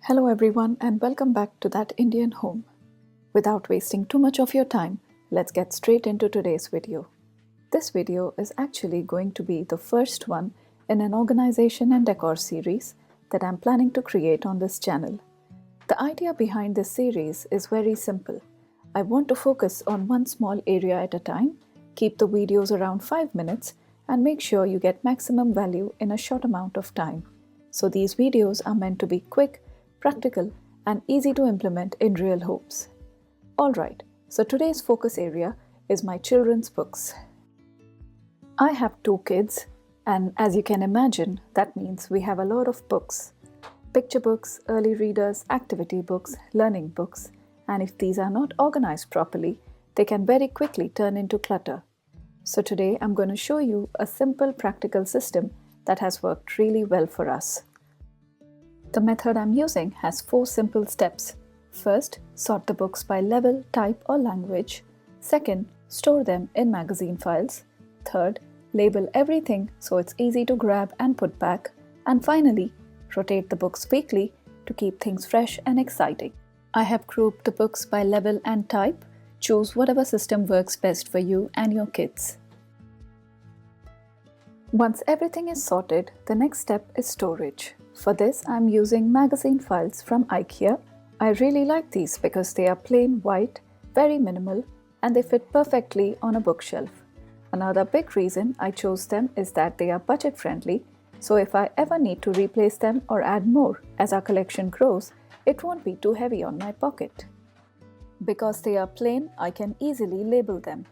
Hello everyone and welcome back to That Indian Home. Without wasting too much of your time, let's get straight into today's video. This video is actually going to be the first one in an organization and decor series that I'm planning to create on this channel. The idea behind this series is very simple. I want to focus on one small area at a time, keep the videos around 5 minutes, and make sure you get maximum value in a short amount of time. So these videos are meant to be quick, practical, and easy to implement in real homes. Alright, so today's focus area is my children's books. I have 2 kids, and as you can imagine, that means we have a lot of books. Picture books, early readers, activity books, learning books, and if these are not organized properly, they can very quickly turn into clutter. So today I'm going to show you a simple practical system that has worked really well for us. The method I'm using has 4 simple steps. First, sort the books by level, type, or language. Second, store them in magazine files. Third, label everything so it's easy to grab and put back. And finally, rotate the books weekly to keep things fresh and exciting. I have grouped the books by level and type. Choose whatever system works best for you and your kids. Once everything is sorted, the next step is storage. For this, I'm using magazine files from IKEA. I really like these because they are plain white, very minimal, and they fit perfectly on a bookshelf. Another big reason I chose them is that they are budget friendly, so if I ever need to replace them or add more as our collection grows, it won't be too heavy on my pocket. Because they are plain, I can easily label them,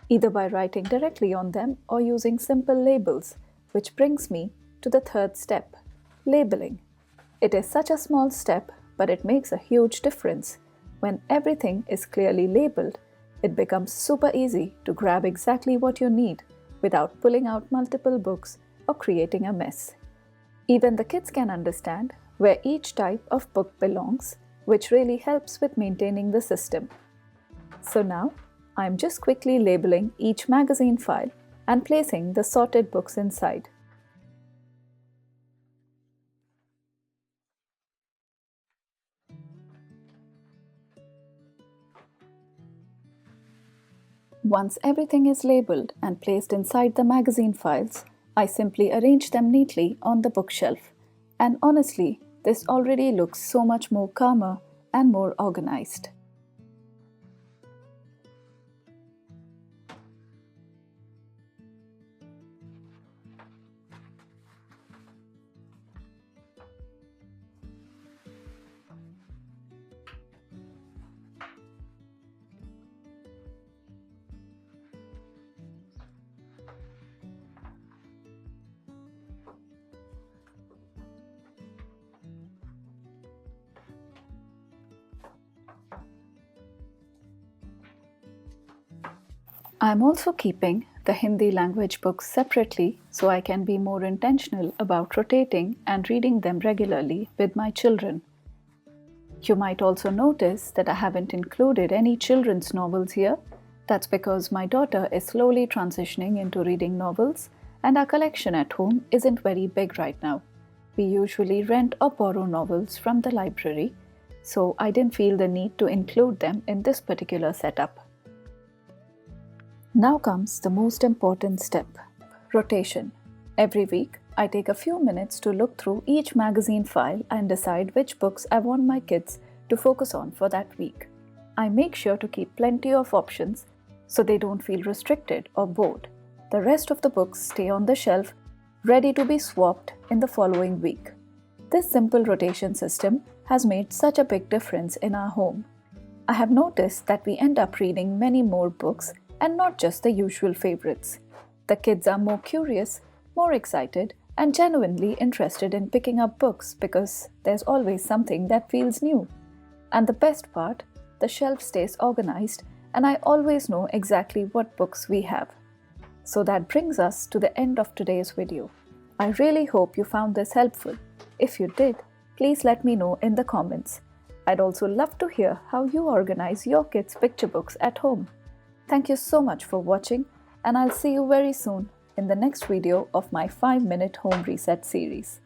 either by writing directly on them or using simple labels, which brings me to the third step. Labeling. It is such a small step, but it makes a huge difference. When everything is clearly labeled, it becomes super easy to grab exactly what you need without pulling out multiple books or creating a mess. Even the kids can understand where each type of book belongs, which really helps with maintaining the system. So now, I'm just quickly labeling each magazine file and placing the sorted books inside. Once everything is labeled and placed inside the magazine files, I simply arrange them neatly on the bookshelf. And honestly, this already looks so much more calmer and more organized. I'm also keeping the Hindi language books separately so I can be more intentional about rotating and reading them regularly with my children. You might also notice that I haven't included any children's novels here. That's because my daughter is slowly transitioning into reading novels and our collection at home isn't very big right now. We usually rent or borrow novels from the library, so I didn't feel the need to include them in this particular setup. Now comes the most important step, rotation. Every week, I take a few minutes to look through each magazine file and decide which books I want my kids to focus on for that week. I make sure to keep plenty of options so they don't feel restricted or bored. The rest of the books stay on the shelf, ready to be swapped in the following week. This simple rotation system has made such a big difference in our home. I have noticed that we end up reading many more books and not just the usual favorites. The kids are more curious, more excited, and genuinely interested in picking up books because there's always something that feels new. And the best part, the shelf stays organized and I always know exactly what books we have. So that brings us to the end of today's video. I really hope you found this helpful. If you did, please let me know in the comments. I'd also love to hear how you organize your kids' picture books at home. Thank you so much for watching, and I'll see you very soon in the next video of my 5-minute home reset series.